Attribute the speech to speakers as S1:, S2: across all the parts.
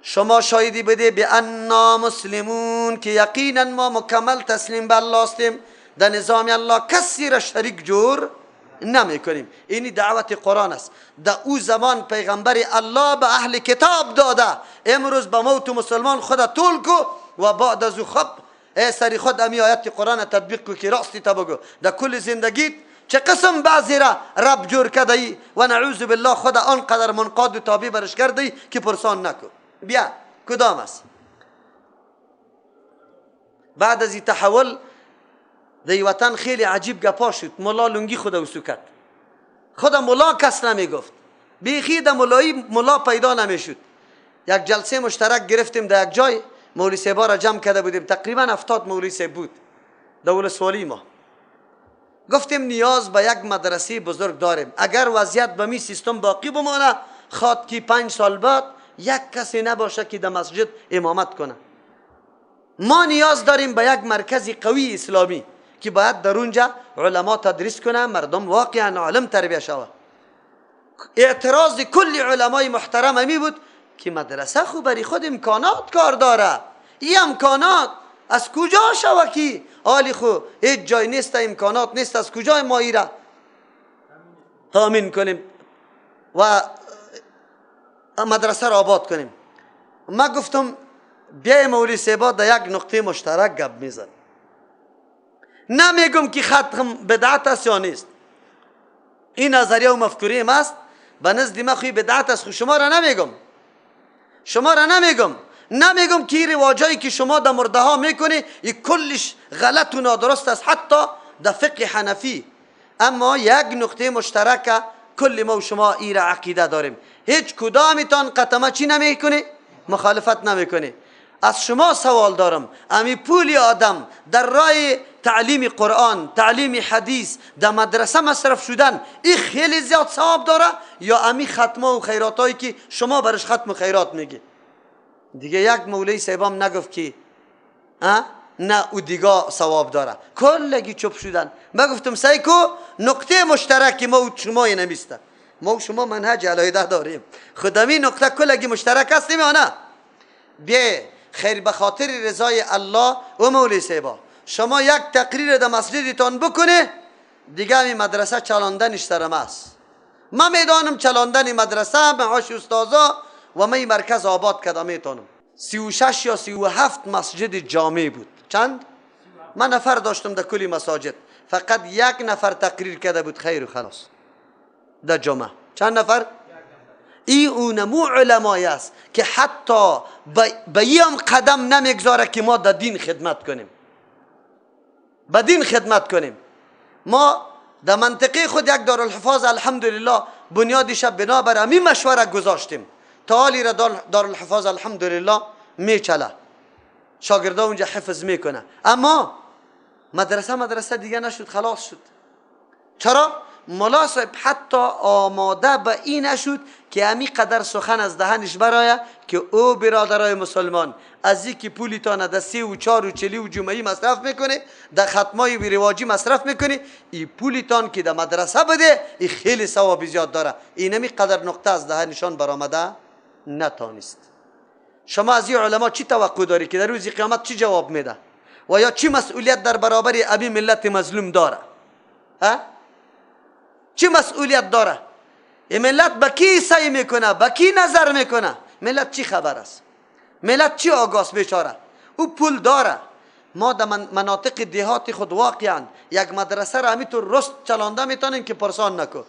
S1: شما شاهدی بده به انا مسلمون که یقینا ما مکمل تسلیم به الله هستیم، در نظام الله کسی را شریک جور نمی کنیم. اینی دعوت قرآن است. در او زمان پیغمبر الله به اهل کتاب داده امروز به موت مسلمان خود طول کو و بعد از او خب سری خود امی آیت قرآن تطبیق کو که راستی تا بگو در کل زندگیت چه قسم بعضی را رب جور کرده ای و نعوذ بالله خود آنقدر منقاد و تابع برش کرده ای که پرسان نکو. بیا کدام است؟ بعد از این تحول در وطن خیلی عجیب گپا شد. ملا لنگی خود وسو کرد. خود ملا کس نمی گفت، بیخی در ملایی ملا پیدا نمی شد. یک جلسه مشترک گرفتیم در یک جای، مولوی صاحبا را جمع کرده بودیم، تقریبا 70 مولوی صاحب بود در ولسوالی ما. گفتیم نیاز به یک مدرسه بزرگ داریم، اگر وضعیت به می سیستم باقی بمانه خواد که 5 سال بعد یک کسی نباشه که در مسجد امامت کنه. ما نیاز داریم به یک مرکز قوی اسلامی که باید در اونجا علما تدریس کنه، مردم واقعا عالم تربیه شوه. اعتراض کل علمای محترم همی بود که مدرسه خو بری خود امکانات کار داره، این امکانات از کجا شوه که آلی خو هیچ جای نیست، امکانات نیست، از کجا ما ای را تامین کنیم و مدرسه را آباد کنیم. ما گفتم بیای مولوی صاحبا در یک نقطه مشترک گپ میزن. نمیگم که ختم بدعت است یا نیست، این نظریه و مفکوره ما است، به نزد ما خوی بدعت است. شما را نمیگم که این رواجایی که شما در مرده ها میکنی این کلش غلط و نادرست است، حتی در فقه حنفی. اما یک نقطه مشترک کل ما و شما این را عقیده داریم، هیچ کدامتان قطمه چی نمیکنی؟ مخالفت نمیکنی. از شما سوال دارم، امی پولی آدم در راه تعلیم قرآن، تعلیم حدیث در مدرسه مصرف شدن این خیلی زیاد ثواب داره یا امی ختمه و خیرات هایی که شما برش ختم و خیرات میگی؟ دیگه یک مولوی صاحبم نگفت که نه او دیگه ثواب داره، کلگی چوب شدن. من گفتم سیکو نقطه مشترک ما و شما نمیسته، ما و شما منهج علیحده داریم، خودمی نقطه کلگی مشترک هستیم یا نه؟ بیا خیر به خاطر رضای الله و مولوی صاحبا شما یک تقریر در مسجدتان بکنه دیگه این مدرسه چلاندنش سرم است. من میدانم چلاندن مدرسه معاش استازا و می مرکز آباد کردم میتونم. 36 یا 37 مسجد جامع بود. چند؟ من نفر داشتم در کلی مساجد، فقط یک نفر تقریر کرده بود خیر و خلاص در جمعه. چند نفر؟ این اونمو علمای است که حتی به یم قدم نمیگذاره که ما در دین خدمت کنیم، به دین خدمت کنیم. ما در منطقه خود یک دارالحفاظ الحمدلله بنیادش بنابر همین مشوره گذاشتیم، تا حالی را دارالحفاظ الحمدلله میچله، شاگردا اونجا حفظ میکنه. اما مدرسه دیگه نشد، خلاص شد. چرا؟ ملا صاحب حتی آماده به این نشد که همی قدر سخن از دهنش برایه که او برادرای مسلمان از اینکه پولیتان در 3 و 4 و 40 و جمعی مصرف میکنه، در ختمای و رواجی مصرف میکنه، این پولیتان که در مدرسه بده این خیلی ثواب زیاد داره. این همی قدر نقطه از دهنشان برآمده نتانست. شما از این علما چی توقع داری که در روز قیامت چی جواب میده و یا چی مسئولیت در برابر ابی ملت مظلوم داره؟ چی مسئولیت داره؟ این ملت با کی سعی میکنه، با کی نظر میکنه؟ ملت چی خبر است؟ ملت چی آگاست بیچاره؟ او پول داره. ما در مناطق دیهات خود واقعا یک مدرسه را همیتون رست چلانده میتونیم که پرسان نکن.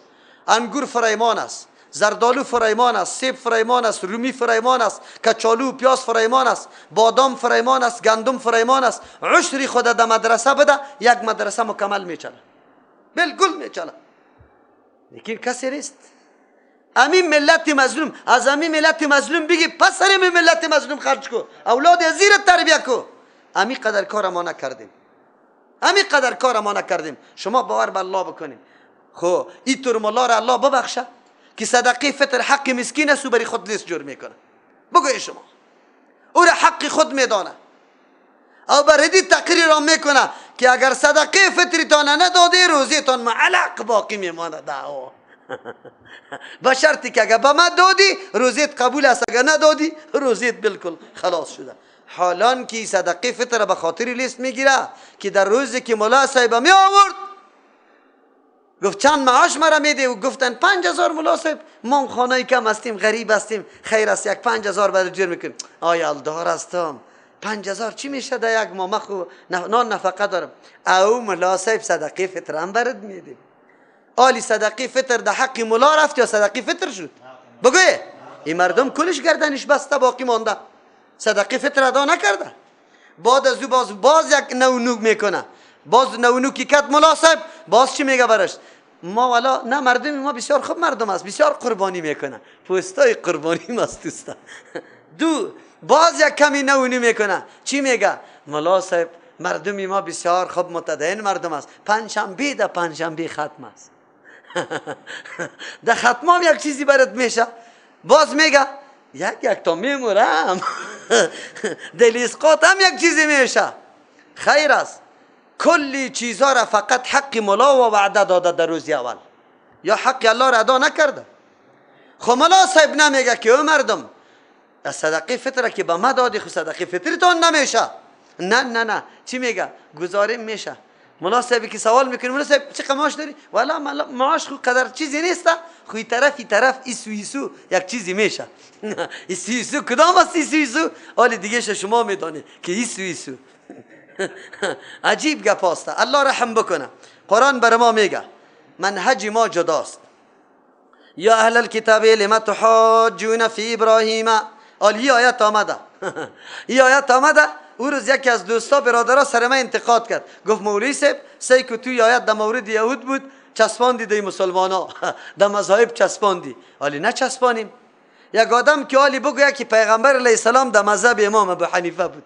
S1: انگور فرایمان است، زردالو فرایمان است، سیب فرایمان است، رومی فرایمان است، کچالو و پیاز فرایمان است، بادام فرایمان است، گندم فرایمان است. عشری خود در مدرسه بده یک مدرسه مکمل میچله، بالکل میچله. لیکن کسی نیست. همین ملت مظلوم، از همین ملت مظلوم بگی پس سر همین ملت مظلوم خرج کو، اولاد زیر تربیه کو. همین قدر کار ما نکردیم، همین قدر کار ما نکردیم. شما باور به الله بکنیم. خو این طور مولا را الله ببخشه که صدقه فطر حق مسکین است و بری خود لیست جور میکنه. بگوی شما او را حق خود میدانه او بردی تقریر را میکنه که اگر صدقه فطری تان نداده روزی تان معلق باقی میمانه. دعوا به شرطی که اگه به من دادی روزیت قبول است، اگه ندادی روزیت بالکل خلاص شده. حالان که صدقه فطر به خاطر لیست میگیره که در روزی که ملا صاحب می آورد گفت چند معاش مرا میده و گفتن 5000 ملا صاحب ما خانه کم هستیم غریب هستیم، خیر است یک 5000 برای جور میکنیم. آیا الدار هستم 5000 چی میشه در یک ماه؟ من خو نان نفقه دارم. او ملا صاحب صدقه فطر هم برد میدیم. آلی صدقه فطر در حق ملا رفت یا صدقه فطر شد؟ بگوی این مردم کلش گردنش بسته باقی مانده، صدقه فطر ادا نکرده. بعد از او باز یک نونوک میکنه، باز نونوکی کت ملا صاحب باز چی میگه برش؟ ما والا نه مردم ما بسیار خوب مردم است، بسیار قربانی میکنه، پوستای قربانی ماست. دو باز یک کمی نونی میکنه، چی میگه؟ ملا صاحب مردم ما بسیار خوب متدین مردم است، پنجشنبه ده پنجشنبه ختم است. ده ختم هم یک چیزی برات میشه. باز میگه یک تا میمورم. دلیسقات هم یک چیزی میشه. خیر است کلی چیزها را فقط حق ملا و وعده داده در روز اول، یا حق الله را ادا نکرده. خب ملا صاحب نمیگه که او مردم صدقه فطر که به ما دادی خود صدقه فطرتون نمیشه. نه چی میگه؟ گزاریم میشه. ملا صاحبی که سوال میکنه ملا صاحب چقدر معاش داری؟ والا معاش خود قدر چیزی نیست، خوی طرف ایسو یک چیزی میشه. ایسو کدام است ایسو؟ حالی دیگه شما میدانی که ایسو. عجیب گپ است. الله رحم بکنه. قرآن بر ما میگه منهج ما جداست. یا اهل الكتاب لما تحاجون فی ابراهیم. این آیت آمده. این آیت آمده. او روز یکی از دوستا برادرها سر من انتقاد کرد، گفت مولوی صاحب سعی که توی آیت در مورد یهود بود چسباندی دی مسلمانا، در مذاهب چسباندی. حالی نه چسبانیم. یک آدم که حالی بگوید که پیغمبر علیه السلام در مذهب امام ابو حنیفه بود،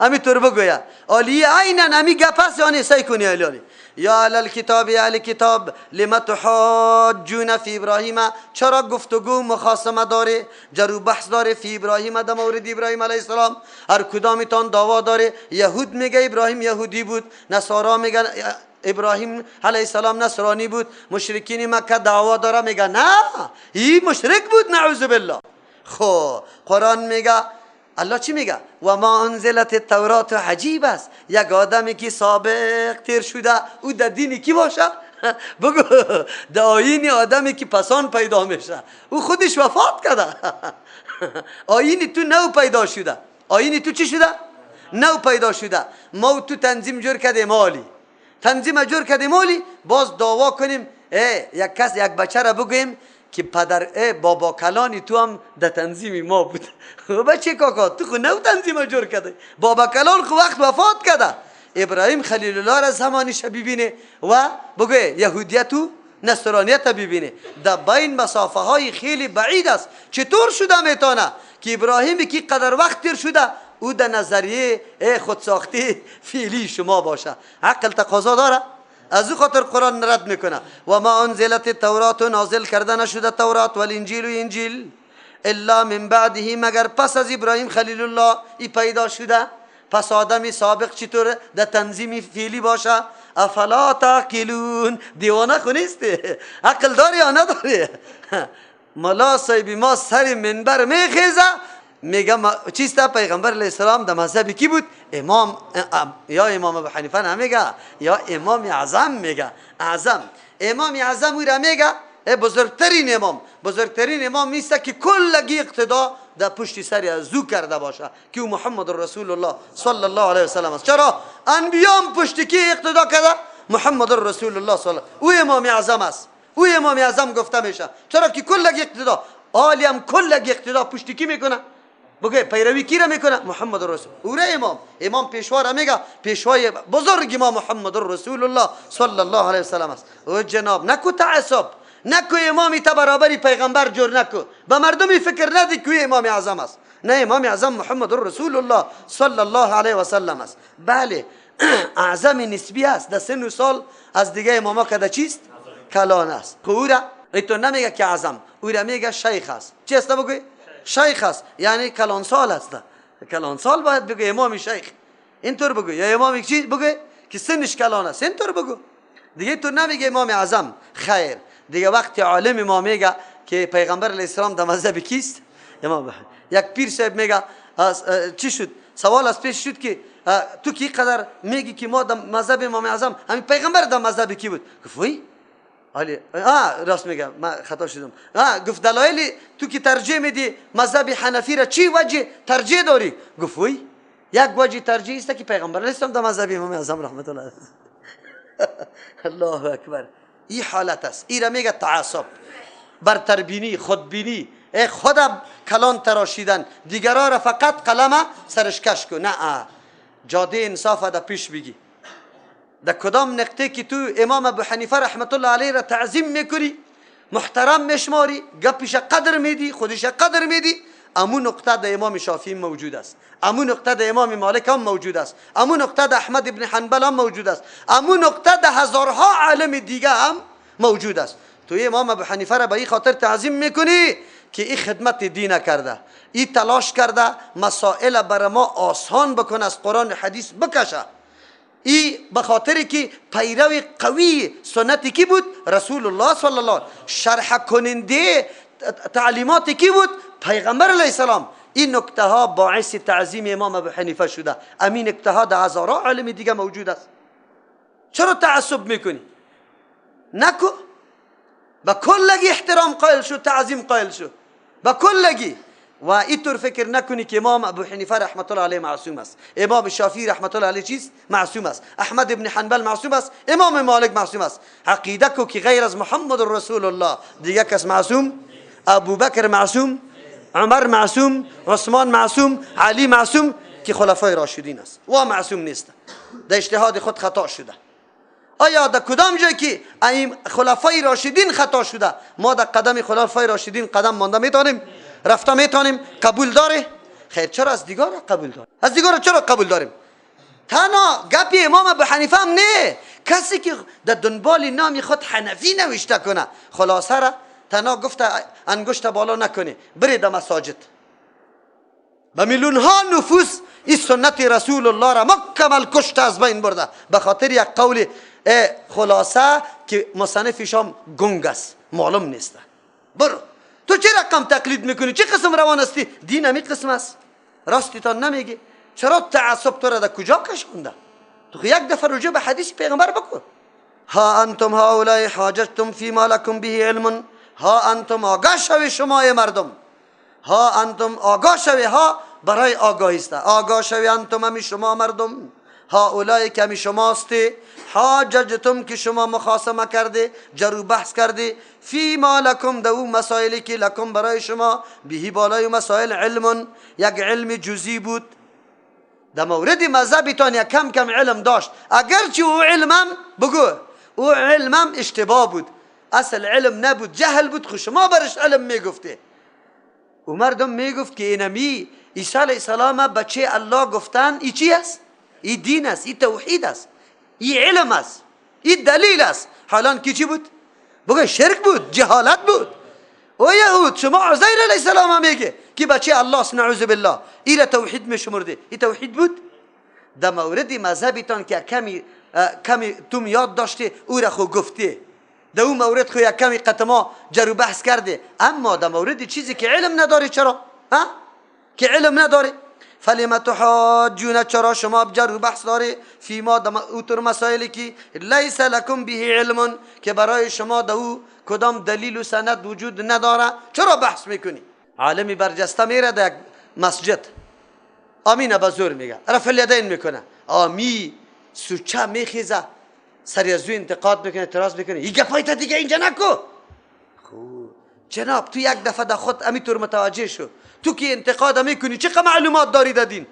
S1: همینطور بگوید حالی عیناً همی گپ است یا سعی کنی حالی. یا اهل الکتاب اهل کتاب لما تحاجون فی ابراهیم، چرا گفتگو مخاصمه داره، جرو بحث داره فی ابراهیم در مورد ابراهیم علیه السلام؟ هر کدامتان دعوا داره. یهود میگه ابراهیم یهودی بود، نصارا میگن ابراهیم علیه السلام نصرانی بود، مشرکین مکه دعوا داره میگه نه این مشرک بود نعوذ بالله. خب قرآن میگه الله چی میگه؟ و ما انزلت التورات. عجیب است یک آدمی که سابق تیر شده او در دینی کی باشه؟ بگو در آیین آدمی که پسان پیدا میشه او خودش وفات کرده. آیین تو نو پیدا شده. آیین تو چی شده؟ نو پیدا شده. ما تو تنظیم جور کردیم مالی، تنظیم جور کردیم مالی، باز دعوا کنیم یک کس یک بچه را بگویم که پدر بابا کلانی تو هم در تنظیم ما بود. بچه کاکا تو خو نو تنظیم جور کرده، بابا کلان خو وقت وفات کرده. ابراهیم خلیل الله را زمانش ببینه و بگوی یهودیت و نصرانیت ببینه، در بین مسافه های خیلی بعید است. چطور شده میتونه که ابراهیمی که قدر وقت تیر شده او در نظریه خودساختی فعلی شما باشه؟ عقل تقاضا داره؟ از او خاطر قرآن رد میکنه و ما انزلت التورات، نازل کرده نشده تورات، و الانجیل و انجیل الا من بعده، مگر پس از ابراهیم خلیل الله ای پیدا شده. پس آدمی سابق چطور در تنظیم فعلی باشه؟ افلا تعقلون. دیوانه خو نیسته؟ عقل داری یا نداری؟ ملا صاحبی ما سر منبر میخیزه میگه چیسته پیغمبر علیه السلام در مذهب کی بود؟ امام یا امام ابو حنیفه نمیگه یا امام اعظم میگه. اعظم امام اعظم او را میگه بزرگترین امام نیست که کلگی اقتدا در پشت سری از او کرده باشه که او محمد رسول الله صلی الله علیه وسلم است. چرا انبیام پشت کی اقتدا کرده؟ محمد رسول الله صلی الله. او امام اعظم است، او امام اعظم گفته میشه. چرا که کلگی اقتدا، عالی هم کلگی اقتدا پشت کی میکنه؟ بگه پیروی کی را میکنه؟ محمد رسول. او را امام پیشوا را میگه، پیشوای بزرگ ما محمد رسول الله صلی الله علیه وسلم است. او جناب نکو تعصب، نکو امامی تا برابری پیغمبر جور نکو، به مردمی فکر ندی که امام اعظم است. نه، امام اعظم محمد رسول الله صلی الله علیه وسلم است. بله اعظم نسبی است، در سن و سال از دیگه اماما کده چیست؟ کلان است. او را تو نمیگه که اعظم، او را میگه شیخ است. چی است بگوی؟ شیخ است، یعنی کلان سال است. کلان سال باید بگو امام شیخ، اینطور بگو. یا امام چی بگو که سنش کلان است، اینطور بگو دیگه. تو نمیگه امام اعظم. خیر دیگه وقتی عالم ما میگه که پیغمبر علیه السلام در مذهب کیست، امام یک پیر صاحب میگه چی شد، سوال از پیش شد که تو کی قدر میگی که ما در مذهب امام اعظم، همین پیغمبر در مذهب کی بود؟ گفت وای علی راست میگه، من خطا شدم. گفت دلایل تو که ترجیح میدی مذهب حنفی را چی وجه ترجیح داری؟ گفت وای یک وجه ترجیح است که پیغمبر علیه السلام در مذهب امام اعظم رحمت الله الله اکبر. این حالت است، این را میگه تعصب، برتربینی، خودبینی، خودم کلان تراشیدن، دیگرها را فقط قلم سرش کش کن. نه، جاده انصاف در پیش بگی. در کدام نقطه که تو امام ابو حنیفه رحمت الله علیه را تعظیم میکنی، محترم میشماری، گپش قدر میدی، خودش قدر میدی، امون نقطه در امام شافعی موجود است، امون نقطه در امام مالک هم موجود است، امون نقطه در احمد ابن حنبل هم موجود است، امون نقطه در هزارها عالم دیگه هم موجود است. تو امام ابو حنیفه را به این خاطر تعظیم میکنی که این خدمت دین کرده، این تلاش کرده مسائل بر ما آسان بکنه، از قرآن حدیث بکشه. این به خاطری که پیرو قوی سنتی کی بود؟ رسول الله صلی الله علیه و شرح کننده تعلیمات کی بود؟ پیغمبر علیه السلام. این نکته ها باعث تعظیم امام ابو حنیفه شده. امین نکته ها در هزارها علم دیگه موجود است. چرا تعصب میکنی؟ نکو، با کلگی احترام قائل شو، تعظیم قائل شو با کلگی. و اینطور فکر نکنی که امام ابو حنیفه رحمت الله علیه معصوم است، امام شافعی رحمت الله علیه چیست؟ معصوم است، احمد ابن حنبل معصوم است، امام مالک معصوم است. عقیده کو که غیر از محمد رسول الله دیگه کس معصوم؟ ابو بکر معصوم، عمر معصوم، عثمان معصوم، علی معصوم که خلفای راشدین است و معصوم نیست، در اجتهاد خود خطا شده. آیا در کدام جایی که این خلفای راشدین خطا شده ما در قدم خلفای راشدین قدم مانده میتونیم، رفته میتونیم؟ قبول داره؟ خیر، چرا از دیگار قبول داریم؟ از دیگار چرا قبول داریم؟ تنها گپی امام ابو حنیفه هم نه، کسی که در دنبال نام خود حنفی نوشته کنه خلاصه را تنها گفته انگشت بالا نکنه، برید در مساجد. به میلیون ها نفوس این سنت رسول الله را مکمل کشته از بین برده به خاطر یک قول خلاصه که مصنفش هم گنگ است، معلوم نیست. برو تو چه رقم تقلید میکنی؟ چه قسم روان هستی؟ دین همی قسم است؟ راستیتان نمیگی؟ چرا تعصب تو را در کجا کشونده؟ تو یک دفعه رجوع به حدیث پیغمبر بکن. ها انتم هؤلاء حاججتم فیما لکم به علم، ها انتم آگاه شوی شما مردم، ها انتم آگاه شوی، ها برای آگاهی است، آگاه شوی انتم همی شما مردم، هؤلاء که همی شماست، حاججتم که شما مخاصمه کرده، جرو بحث کرده، فیما لکم دو مسائلی که لکم برای شما بهی بالای مسائل علم، یک علم جزئی بود. در مورد مذهبتان یک کم کم علم داشت، اگرچه او علمم بگو او علمم اشتباه بود، اصل علم نبود، جهل بود، خود شما برش علم میگفته. او مردم میگفت که اینمی عیسی علیه السلام بچه الله گفتن، ای چی است؟ ای دین است، ای توحید است، ای علم است، ای دلیل است. حالا کی چی بود؟ بگو شرک بود، جهالت بود. او یهود شما عزیر علیه السلام میگه که بچه الله است، نعوذ بالله، ای را توحید میشمرده، ای توحید بود؟ در مورد مذهبتان که کمی توم یاد داشته او را خو گفته، در اون مورد خو یک کمی قطما جرو بحث کرده، اما در مورد چیزی که علم نداره چرا؟ که علم نداره فلما تحاجون، چرا شما جرو بحث داره فیما اوتر مسائلی که لیس لکم به علم، که برای شما در او کدام دلیل و سند وجود نداره، چرا بحث میکنی؟ عالمی برجسته میره در مسجد آمین بزرگ میگه، رفع الیدین میکنه، آمی سوچه میخیزه، سری از او انتقاد میکنه، اعتراض میکنه، این گپای تا دیگه اینجا نکو. خوب جناب تو یک دفعه در خود همینطور متوجه شو، تو که انتقاد میکنی چقدر معلومات داری در دین؟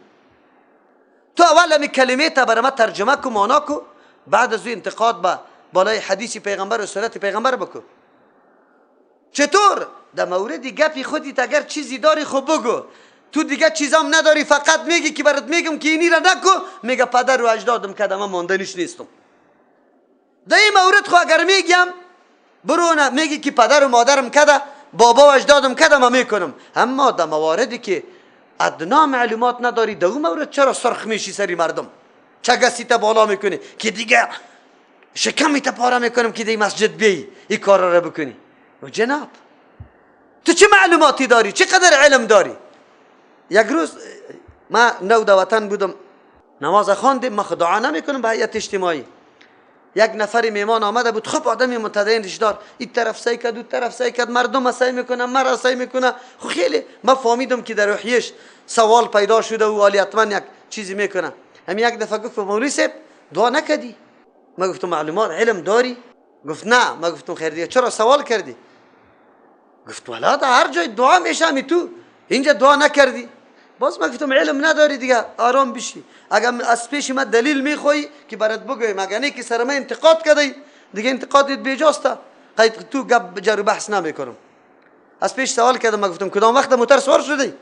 S1: تو اول همی کلمه تا برای ما ترجمه کو، معنا کو، بعد از او انتقاد با بالای حدیث پیغمبر و سنت پیغمبر بکن. چطور؟ در مورد گپی خودت اگر چیزی داری خب بگو، تو دیگه چیزام نداری، فقط میگی که برات میگم که اینی را نکو، میگه پدر و اجدادم کردم من ماندنیش نیستم. در این مورد خو اگر میگم برو میگی که پدر و مادرم کده، بابا و اجدادم کده من میکنم، اما در مواردی که ادنا معلومات نداری در اون مورد چرا سرخ میشی سری مردم؟ چه گسیت بالا میکنی که دیگه شکمت پاره میکنم که دی مسجد بیایی این کارا را بکنی. و جناب تو چه معلوماتی داری؟ چقدر علم داری؟ یک روز ما نو در وطن بودم، نماز خواندیم، ما دعا نمیکنم به هیئت اجتماعی. یک نفر میمان آمده بود، خب آدمی متدین ریشدار، این طرف سعی کرد، اون طرف سعی کرد، مردم سعی میکنه، مرا سعی میکنه. خب خیلی ما فهمیدم که در روحیش سوال پیدا شده و والی حتما یک چیزی میکنه. هم یک دفعه گفت مولوی صاحب دعا نکردی؟ ما گفتم معلومات علم داری؟ گفت نه. ما گفتم خیر دیگه چرا سوال کردی؟ گفت والا در هر جای دعا میشه می تو اینجا دعا نکردی. باز ما گفتم علم نداری دیگه، آرام بشی. اگر از پیش ما دلیل میخوای که برات بگویم، اگر نه که سر من انتقاد کردی دیگه انتقادت بیجاسته، قید تو گپ جر بحث نمیکنم. از پیش سوال کردم، ما گفتم کدام وقت موتر سوار شدی؟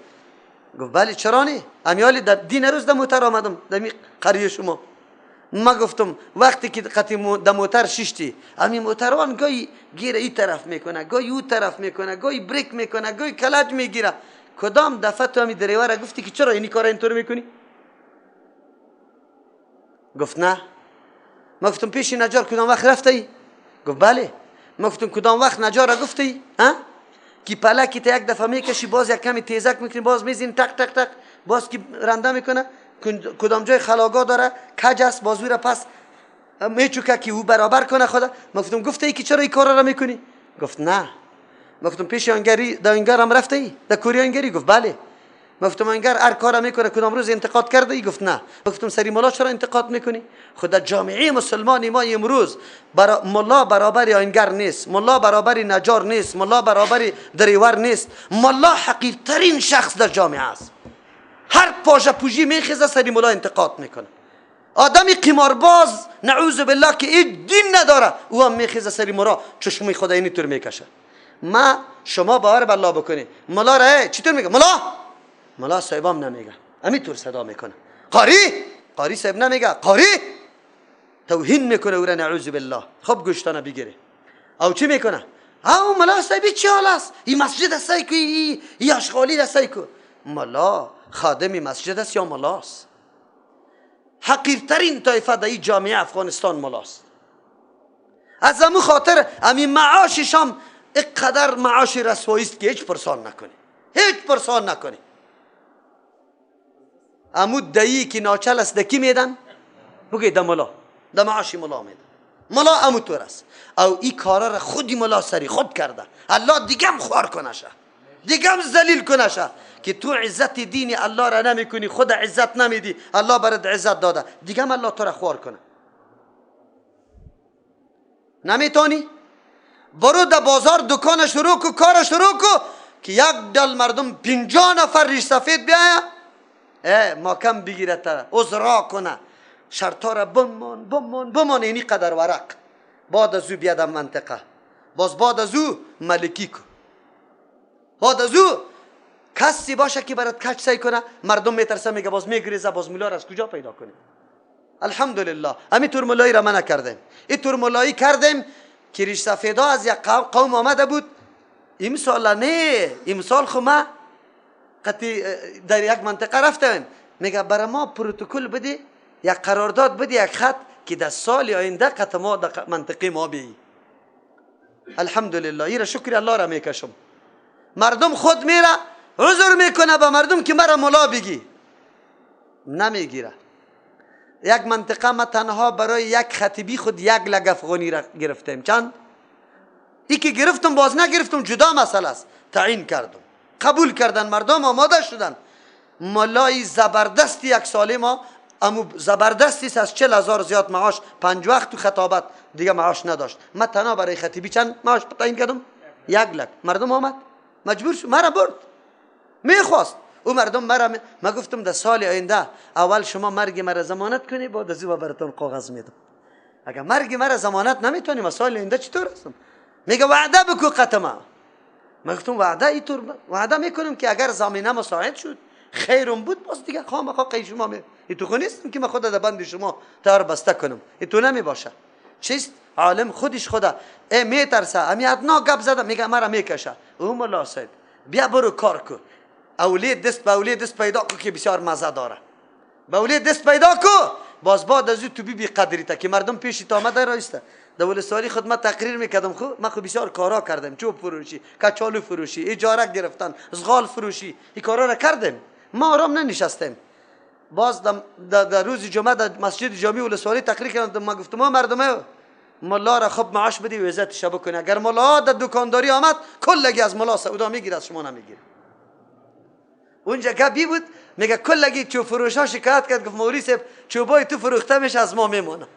S1: گفت بله چرا نه، امیالی در دین روز در موتر آمدم در قریه شما. ما گفتم وقتی که قطعی در موتر ششتی، امی موتروان گاهی گیره این طرف میکنه، گاهی اون طرف میکنه، گاهی بریک میکنه، گاهی کلج میگیره. کدام دفعه تو همی دریوره گفتی که چرا اینی کار اینطور میکنی؟ گفت نه. ما گفتم پیش نجار کدام وقت رفتی؟ گفت بله. ما گفتم کدام وقت نجار را گفتی؟ که پلکی تا یک دفعه میکشی، باز یک کمی تیزک میکنی، باز میزین تق تق تق، باز که رنده میکنه. کدام جای خلاگاه داره کج است، بازوی را پس میچوکه که او برابر کنه خدا. ما گفتم گفته ای که چرا این کارا را میکنی؟ گفت نه. ما گفتم پیش آنگری در انگار هم رفته ای؟ در کوری آنگری؟ گفت بله. ما گفتم انگار هر کارا میکنه کدام روز انتقاد کرده ای؟ گفت نه. ما گفتم سری مولا چرا انتقاد میکنی؟ خدا جامعه مسلمانی ما امروز مولا برابر آنگر نیست، مولا برابر نجار نیست، مولا برابر دریور نیست. مولا حقیرترین شخص در جامعه است. هر پاژه پوژی میخیزه سری مولا انتقاد میکنه. آدمی قمارباز نعوذ بالله که این دین نداره او هم میخیزه سری مولا چشمی خدا اینی طور میکشه. ما شما باور بالله بکنی مولا را چطور میگه؟ مولا صاحبم نمیگه، همین طور صدا میکنه. قاری صاحب نمیگه، قاری توهین میکنه او را نعوذ بالله. خب گوشتانه بگیره. او چی میکنه؟ او مولا صاحبی چی حال است؟ این مسجد است که این اشغالی است که مولا خادم مسجد است یا مولاست؟ حقیرترین طایفه در این جامعه افغانستان مولاست. از همون خاطر همین معاشش هم اینقدر معاش رسوایی است که هیچ پرسان نکنی. امو دایی که ناچل است دکی میدن بگی در مولا، در معاشی مولا میدن. مولا امو طور است. او این کارا را خودی مولا سری خود کرده. الله دیگه هم خوار کنشه، دیگه هم ذلیل کنشه که تو عزت دین الله را نمی کنی، خود عزت نمیدی، الله برات عزت داده، دیگه هم الله تو را خوار کنه. نمیتونی؟ برو در بازار دکان شروع کو، کار شروع کو که یک دل مردم 50 نفر ریش سفید بیاید ماکم بگیره تا عذرا کنه، شرطا را بمان اینی قدر ورق. بعد از او بیاد منطقه، باز بعد از او ملکی کو، بعد از او کسی باشه که برات کچ سعی کنه، مردم میترسه میگه باز میگریزه، باز مولا را از کجا پیدا کنیم؟ الحمدلله همین طور مولایی را من نکردیم. این طور مولایی کردیم که ریش سفیدا از یک قوم آمده بود. این سال نه، این سال خو ما قطعی در یک منطقه رفتم، میگه برای ما پروتکل بده، یک قرارداد بده، یک خط که در سال آینده قطع ما در منطقه ما بی. الحمدلله این را شکر الله را میکشم. مردم خود میره عذر میکنه به مردم که مرا مولا بگی، نمیگیره. یک منطقه ما تنها برای یک خطیبی خود 1 لک افغانی را گرفتیم. چند؟ ای که گرفتم باز نگرفتم جدا مسئله است. تعیین کردم، قبول کردن، مردم آماده شدن. مولای زبردستی یک ساله ما امو زبردستی از 40,000 زیاد معاش، 5 وقت تو خطابت دیگه معاش نداشت. من تنها برای خطیبی چند معاش تعیین کردم؟ 1 لک. مردم آمد مجبور شد مرا برد، میخواست او مردم مرا ما گفتم در سال آینده اول شما مرگ مرا ضمانت کنی، بعد از او براتون کاغذ میدم. اگر مرگ مرا ضمانت نمیتونی ما سال آینده چطور هستم؟ میگه وعده بکو قطعا. ما گفتم وعده اینطور وعده میکنم که اگر زمینه مساعد شد خیرم بود، باز دیگه خامخا قی شما تو خو نیستم که من خود در بند شما تار بسته کنم. تو نمی باشه. چیست؟ عالم خودش خدا میترسه، امی ادنا گپ زده میگه مرا میکشه. او مولا صاحب بیا برو کار کن، اولید دست به اولید دست پیدا کو که بسیار مزه داره. به اولید دست پیدا کو، باز بعد از تو بی قدری تا که مردم پیشی تا آمده رایسته در ولسوالی خود من تقریر میکردم. خب من بسیار کارا کردم، چوب فروشی، کچالو فروشی، اجاره گرفتن، زغال فروشی، این کارا را کردم. ما آرام ننشستیم. باز در روز جمعه در مسجد جامع ولسوالی تقریر کردم. ما گفتم ما مردم ملا را خب معاش بدی و عزتش بکنه. اگر ملا در دکانداری آمد کلگی از ملا سودا میگیره، از شما نمیگیره. اونجا که بی بود میگه کلگی چوب فروشا شکایت کرد، گفت مولوی صاحب چوبای تو فروخته میشه از ما میمونه.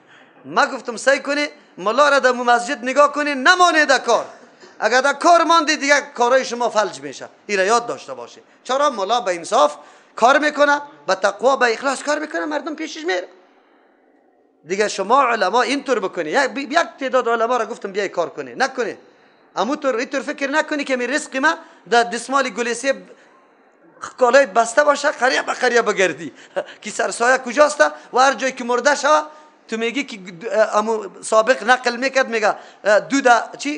S1: ما گفتم سعی کنی ملا را در مسجد نگاه کنی نمانه در کار. اگر در کار ماندی دیگه کارای شما فلج میشه. این را یاد داشته باشه. چرا ملا به انصاف کار میکنه، به تقوا به اخلاص کار میکنه، مردم پیشش میره. دیگه شما علما اینطور بکنی. یک تعداد علما را گفتم بیای کار کنی، نکنی. اینطور فکر نکنی که می رزق ما در دستمال گلیسی کالای بسته باشه، قریه به قریه بگردی که سرسایه کجاست و هر جایی که مرده شوه تو میگی که سابق نقل میکرد، میگه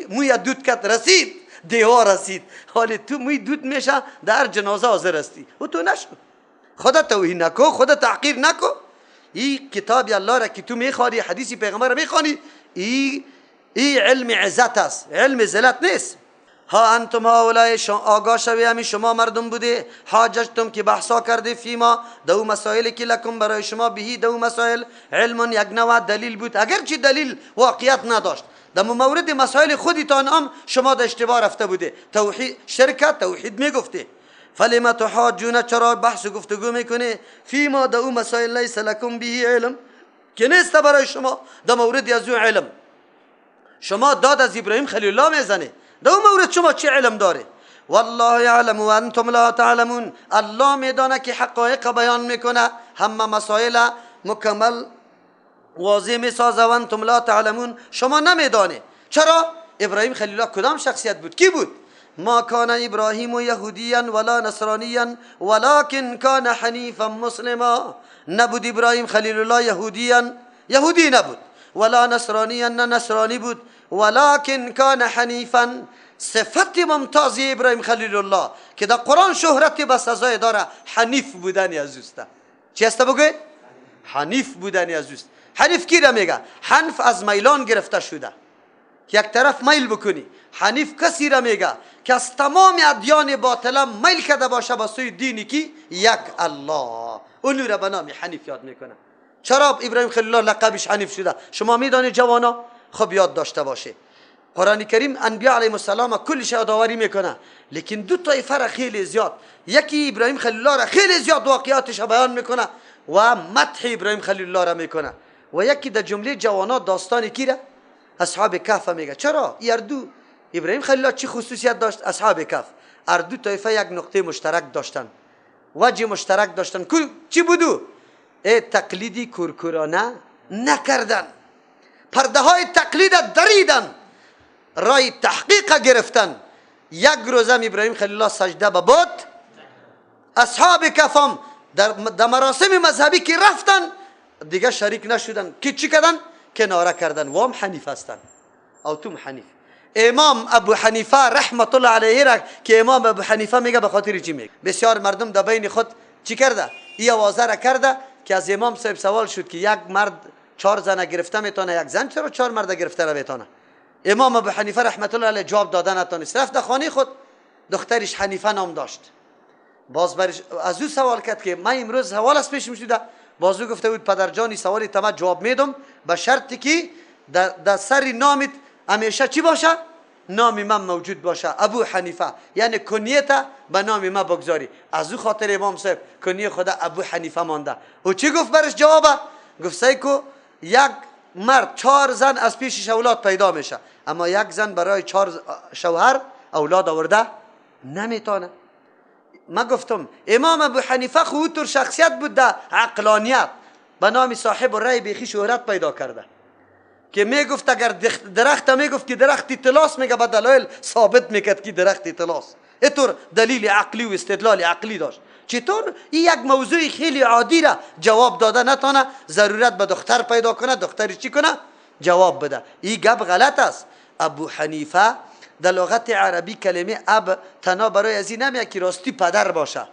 S1: موی دود کت رسید دیوار رسید. حالی تو موی دود میشه در جنازه حاضر هستی و تو نشو. خدا توهین نکو، خدا تحقیر نکو. این کتاب الله را که تو میخوانی، حدیث پیغمبر را میخوانی، این علم عزت است، علم ذلت نیست. ها انتم هؤلاء آگاه شوی همین شما مردم بوده، حاججتم که بحثا کرده فیما دو مسائل که لکم برای شما بهی دو مسائل علم یک نوع دلیل بود، اگرچه دلیل واقعیت نداشت. در مورد مسائل خودتان هم شما در اشتباه رفته بوده. توحید شرکت توحید میگفته. فلما تحاجون، چرا بحث و گفتگو میکنه فیما دو مسائل لیس لکم بهی علم، که نیست برای شما در مورد از اون علم. شما داد از ابراهیم خلیل الله میزنه، در اون مورد شما چه علم داره؟ والله یعلم و انتم لا تعلمون. الله میدانه که حقایق بیان میکنه، همه مسائل مکمل واضح میسازه و انتم لا تعلمون، شما نمیدانه. چرا؟ ابراهیم خلیل الله کدام شخصیت بود؟ کی بود؟ ما کان ابراهیم یهودیا ولا نصرانیا ولکن کان حنیفا مسلما. نبود ابراهیم خلیل الله یهودی نبود، ولا نصرانیا، نه نصرانی بود، ولکن کان حنیفا. صفت ممتاز ابراهیم خلیل الله که در قرآن شهرت به سزای داره حنیف بودن عزیزتا. چی است بگوی؟ حنیف بودن عزیز. حنیف کی را میگه؟ حنف از میلان گرفته شده، یک طرف میل بکنی. حنیف کسی را میگه که از تمام ادیان باطله میل کرده باشه به سوی دینی که یک الله، اون را به نام حنیف یاد میکنه. چرا ابراهیم خلیل الله لقبش حنیف شده؟ شما میدانید جوانا؟ خب یاد داشته باشه. قرآن کریم انبیاء علیهم السلام کل شی یادآوری میکنه، لیکن دو طایفه را خیلی زیاد، یکی ابراهیم خلیل الله را خیلی زیاد واقعاتش بیان میکنه و مدح ابراهیم خلیل الله را میکنه، و یکی در جمله جوانات داستان کی را؟ اصحاب کهف میگه. چرا؟ اردو ابراهیم خلیل الله چی خصوصیت داشت؟ اصحاب کهف اردو طایفه یک نقطه مشترک داشتن، وجه مشترک داشتن. چی بودو؟ تقلیدی کورکورانه نکردن، پرده های تقلید دریدن، رای تحقیق گرفتن. یک روزم ابراهیم خلیل الله سجده به بت. اصحاب کهف هم در مراسم مذهبی که رفتن دیگه شریک نشدن، که چی کردن؟ کناره کردن. و هم حنیف هستن او توم حنیف. امام ابو حنیفه رحمت الله علیه را که امام ابو حنیفه میگه به خاطر چی میگه؟ بسیار مردم در بین خود چی کرده؟ این آوازه را کرده که از امام صاحب سوال شد که یک مرد 4 زن گرفته میتونه، یک زن چرا 4 مرد گرفته نمیتونه؟ امام ابو حنیفه رحمت الله علیه جواب دادن نتونست. رفت در خانه خود، دخترش حنیفه نام داشت. باز برش از او سوال کرد که من امروز سوال است پیش میشده. باز او گفته بود پدرجانی سوالی تمام جواب میدم به شرطی که در سر نامت همیشه چی باشه؟ نام من موجود باشه، ابو حنیفه، یعنی کنیت به نام من بگذاری. از او خاطر امام صاحب کنیه خدا ابو حنیفه مانده. او چی گفت برش جواب؟ گفت سیکو یک مرد 4 زن از پیشش اولاد پیدا میشه، اما یک زن برای 4 شوهر اولاد آورده نمیتونه. ما گفتم امام ابو حنیفه خودتور شخصیت بود در عقلانیت، به نام صاحب رای بیخی شهرت پیدا کرده که میگفت اگر درخت میگفت که درخت طلاست، میگه به دلایل ثابت میکرد که درخت طلاست. اینطور دلیل عقلی و استدلال عقلی داشت. چطور این یک موضوع خیلی عادی را جواب داده نتونه، ضرورت به دختر پیدا کنه، دختری چی کنه؟ جواب بده. این گپ غلط است. ابو حنیفه در لغت عربی کلمه اب تنها برای از این نمیاد که راستی پدر باشه،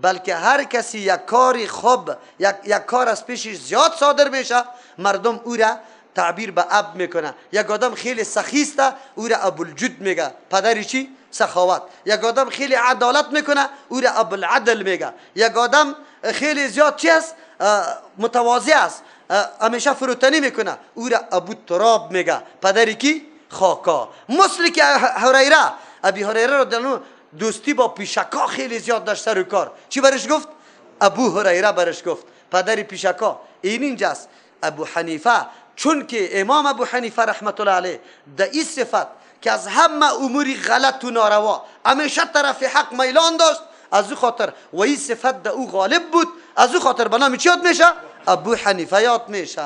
S1: بلکه هر کسی یک کاری خوب یک کار از پیشش زیاد صادر بشه مردم او را تعبیر به اب میکنه. یک آدم خیلی سخیسته او را ابوالجود میگه، پدری چی؟ سخاوت. یک آدم خیلی عدالت میکنه او را ابوالعدل میگه. یک آدم خیلی زیاد چی است؟ متواضع است، همیشه فروتنی میکنه او را ابوالتراب میگه، پدری کی؟ خاکا. مثل که هریره، ابی هریره رضی الله عنه دوستی با پیشکا خیلی زیاد داشت سر و کار. چی برش گفت؟ ابو هریره برش گفت، پدری پیشکا. اینجاست ابو حنیفه، چون که امام ابو حنیفه رحمت الله علیه در این صفت که از همه اموری غلط و ناروا همیشه طرف حق میلان داشت، از او خاطر و این صفت در او غالب بود، از او خاطر به نام چی یاد میشه؟ ابو حنیفه یاد میشه.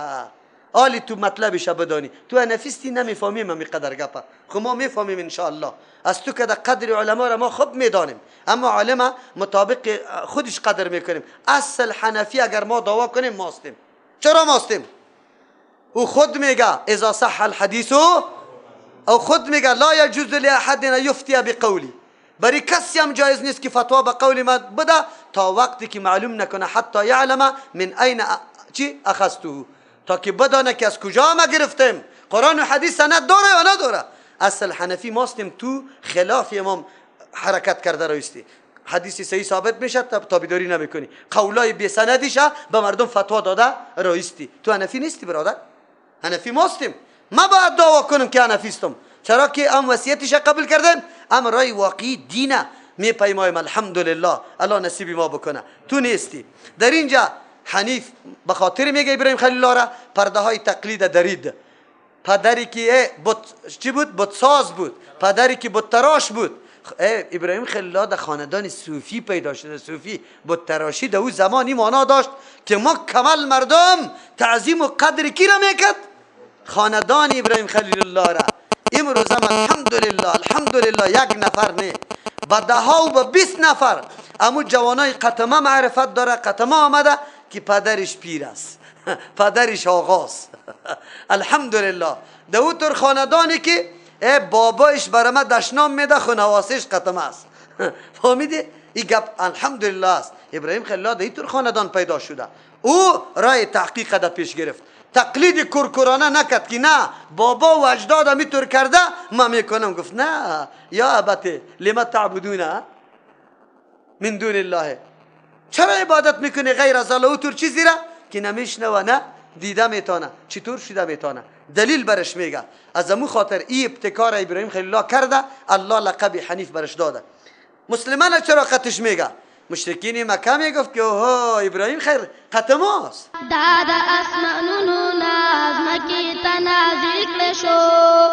S1: حالی تو مطلبش بدانی، تو نفیستی نمیفهمیم همی قدر گپا، خب ما میفهمیم انشاءالله. از تو که در قدر علما را ما خوب میدانیم، اما علما مطابق خودش قدر میکنیم. اصل حنفی اگر ما دعوا کنیم ماستیم. چرا ماستیم؟ او خود میگه اذا صح الحدیث، او خود میگه لا یجوز لاحد ان یفتی بقولی، برای کسی هم جایز نیست که فتوا به قول ما بده تا وقتی که معلوم نکنه حتی یعلم من این چی اخذته، تا که بدانه که از کجا ما گرفتیم، قرآن و حدیث سند داره یا نداره. اصل حنفی ماستیم، تو خلاف امام حرکت کرده رایستی. حدیثی صحیح ثابت میشه تابعداری نمیکنی، قولای بی سندیشه به مردم فتوا داده رایستی. تو حنفی نیستی برادر، حنفی ماستیم. ما باید دعوا کنم که حنفیستم، چرا که ام وصیتش قبول کردیم، ام رای واقعی دینه میپیمایم. الحمدلله الله نصیب ما بکنه. تو نیستی. در اینجا حنیف به خاطر میگه ابراهیم خلیل الله را پرده های تقلید درید. پدری که چی بود؟ بتساز بود. پدری که بت تراش بود. ابراهیم خلیل الله در خاندان صوفی پیدا شده. صوفی بت تراشی در اون زمانی معنا داشت که ما کمال مردم تعظیم و قدر کی را میکرد؟ خاندان ابراهیم خلیل الله را. امروز هم الحمدلله یک نفر نه، با 10 و 20 نفر امو جوانای قطمه معرفت داره. قطمه آمده که پدرش پیر است، پدرش آغاست. الحمدلله. در اون طور خاندانی که بابایش برامه دشنام میده، خونواسش قطمه است. فهمیدی؟ این گپ الحمدلله است. ابراهیم خلیل الله در این طور خاندان پیدا شده. او رای تحقیق در پیش گرفت، تقلید کرکرانه نکرد که نه بابا و اجدادم اینطور کرده ما میکنم. گفت نه یا ابته لما تعبدون من دون الله، چرا عبادت میکنی غیر از الله؟ او طور چیزی را که نمیشنوه نه دیده میتونه، چطور شده میتونه؟ دلیل برش میگه. از امو خاطر این ابتکار ابراهیم خلیل الله کرده، الله لقب حنیف برش داده. مسلمان چرا قطش میگه؟ مشرکین مکه میگفت که اوه ابراهیم خیر قطماست.
S2: دادا اسمانونو ناز مکی تنازل شو